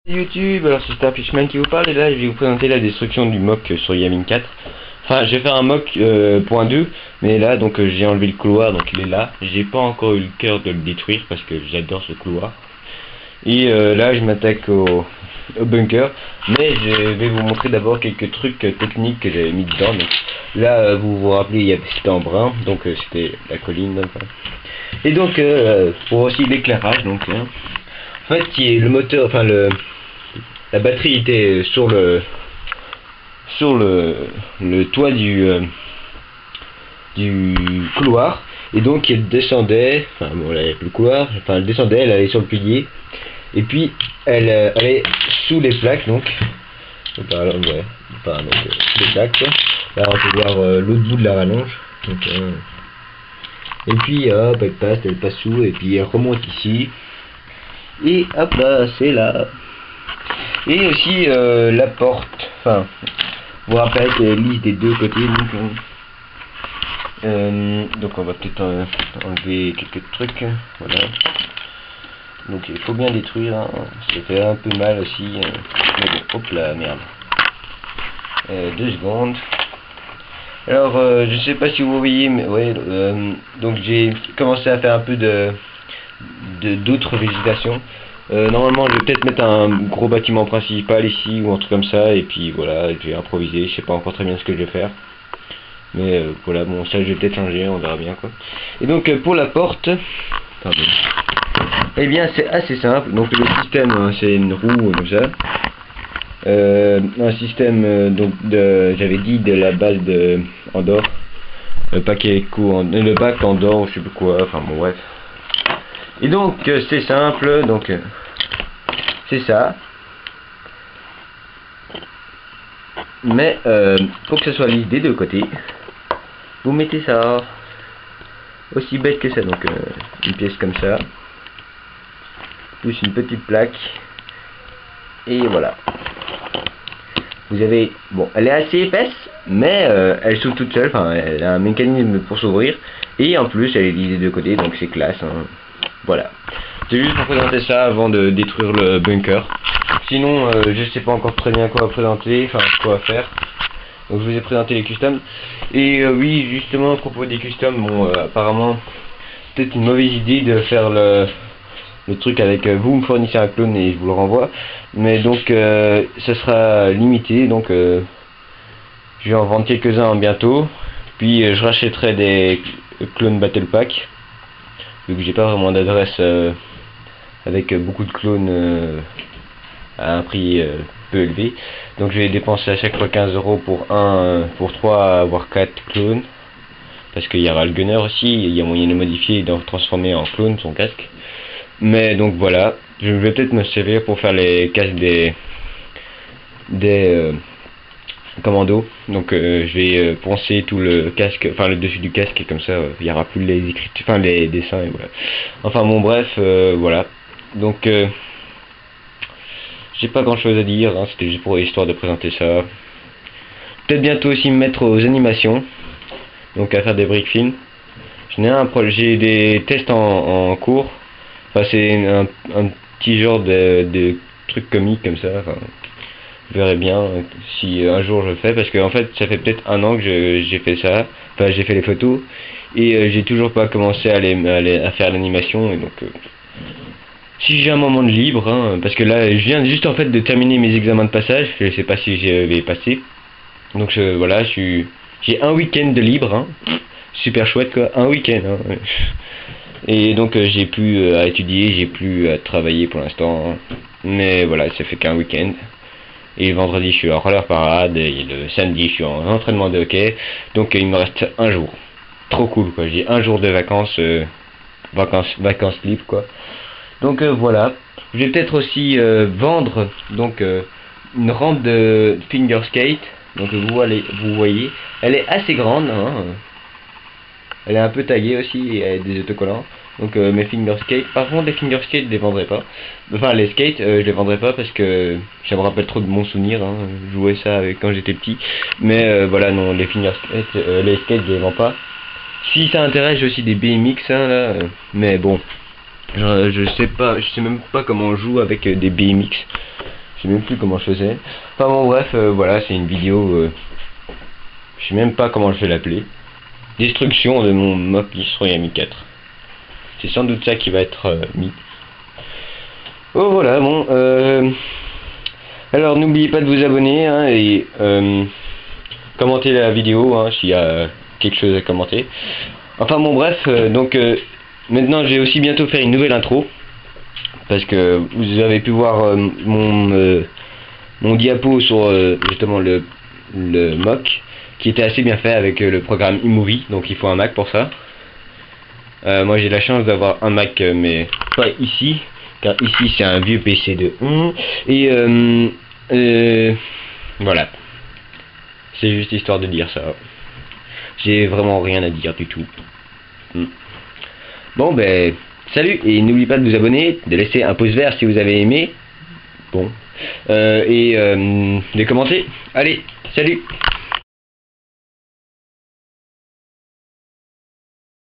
YouTube, alors c'est Starfishman qui vous parle et là je vais vous présenter la destruction du mock sur Yamin 4. Enfin, j'ai fait un mock point 2, mais là donc j'ai enlevé le couloir, donc il est là. J'ai pas encore eu le cœur de le détruire parce que j'adore ce couloir. Et là je m'attaque au bunker, mais je vais vous montrer d'abord quelques trucs techniques que j'avais mis dedans. Donc, là vous vous rappelez, c'était en brun, donc c'était la colline. Enfin. Et donc pour aussi l'éclairage, donc en fait le moteur, enfin la batterie était sur le toit du couloir, et donc elle descendait, enfin bon, le couloir, enfin elle descendait, elle allait sur le pilier, et puis elle allait sous les plaques, donc par là, ouais, enfin donc les plaques quoi. Là on peut voir l'autre bout de la rallonge, donc et puis hop elle passe sous, et puis elle remonte ici, et hop là c'est là. Et aussi la porte, enfin, vous rappelez qu'elle lisse des deux côtés, donc on va peut-être enlever quelques trucs, voilà. Donc il faut bien détruire, hein. Ça fait un peu mal aussi, mais bon, hop là, merde. 2 secondes. Alors je sais pas si vous voyez, mais ouais, donc j'ai commencé à faire un peu d'autres végétations. Normalement je vais peut-être mettre un gros bâtiment principal ici ou un truc comme ça, et puis voilà, je vais improviser, je sais pas encore très bien ce que je vais faire, mais voilà, bon ça je vais peut-être changer, on verra bien quoi. Et donc pour la porte, pardon, eh bien c'est assez simple. Donc le système c'est une roue comme ça, un système donc j'avais dit de la base de Andorre, le paquet le bac Andorre ou je sais plus quoi, enfin bon bref. Et donc c'est simple, donc c'est ça, mais pour que ce soit lisse des deux côtés, vous mettez ça, aussi bête que ça, donc une pièce comme ça, plus une petite plaque, et voilà. Vous avez, bon, elle est assez épaisse, mais elle s'ouvre toute seule, enfin elle a un mécanisme pour s'ouvrir, et en plus elle est lisse des deux côtés, donc c'est classe, hein. Voilà. C'est juste pour présenter ça avant de détruire le bunker. Sinon, je sais pas encore très bien quoi présenter, enfin quoi faire. Donc je vous ai présenté les customs. Et oui, justement à propos des customs, bon, apparemment, c'est peut-être une mauvaise idée de faire le truc avec vous me fournissez un clone et je vous le renvoie. Mais donc, ça sera limité, donc je vais en vendre quelques-uns bientôt. Puis je rachèterai des clones Battle Pack, vu que j'ai pas vraiment d'adresse avec beaucoup de clones à un prix peu élevé, donc je vais dépenser à chaque fois 15 € pour 3 voire 4 clones, parce qu'il y aura le gunner aussi, il y a moyen de modifier et de transformer en clone son casque. Mais donc voilà, je vais peut-être me servir pour faire les casques des commandos. Donc je vais poncer tout le casque, enfin le dessus du casque, et comme ça il n'y aura plus les écritures, enfin les dessins, et voilà. Enfin bon bref, voilà. Donc j'ai pas grand chose à dire, hein, c'était juste pour l'histoire de présenter ça. Peut-être bientôt aussi me mettre aux animations, donc à faire des briques films. J'ai des tests en cours. Enfin c'est un petit genre de truc comique comme ça. Enfin, je verrai bien si un jour je le fais, parce que en fait ça fait peut-être 1 an que j'ai fait ça. Enfin j'ai fait les photos et j'ai toujours pas commencé à faire l'animation, et donc si j'ai un moment de libre, hein, parce que là je viens juste en fait de terminer mes examens de passage, je sais pas si je vais passer, donc voilà, j'ai un week-end de libre, hein. Super chouette quoi, un week-end, hein. Et donc j'ai plus à étudier, j'ai plus à travailler pour l'instant, hein. Mais voilà, ça fait qu'un week-end. Et le vendredi je suis en roller parade, et le samedi je suis en entraînement de hockey, donc il me reste un jour. Trop cool quoi, j'ai un jour de vacances, vacances libres quoi. Donc voilà, je vais peut-être aussi vendre donc une rampe de finger skate. Donc vous voyez, elle est assez grande, hein. Elle est un peu taillée aussi, et elle a des autocollants. Donc mes finger skate, par contre les finger skate je les vendrai pas. Enfin les skates je les vendrai pas, parce que ça me rappelle trop de mon souvenir, hein. Je jouais ça quand j'étais petit. Mais voilà, non, les finger skate, les skates je les vends pas. Si ça intéresse, j'ai aussi des BMX, hein, là, mais bon. Je sais même pas comment on joue avec des BMX. sais même plus comment je faisais. Enfin bon bref, voilà, c'est une vidéo, je sais même pas comment je vais l'appeler. Destruction de mon mock sur Yami 4. C'est sans doute ça qui va être mis. Oh voilà, bon, alors n'oubliez pas de vous abonner hein, et commenter la vidéo hein, s'il y a quelque chose à commenter. Enfin bon bref, donc maintenant j'ai aussi bientôt faire une nouvelle intro. Parce que vous avez pu voir mon diapo sur justement le mock qui était assez bien fait avec le programme iMovie, donc il faut un Mac pour ça. Moi j'ai la chance d'avoir un Mac mais pas ici, car ici c'est un vieux PC de 1 et voilà, c'est juste histoire de dire ça. J'ai vraiment rien à dire du tout. Bon ben salut, et n'oubliez pas de vous abonner, de laisser un pouce vert si vous avez aimé, bon, et de commenter. Allez, salut.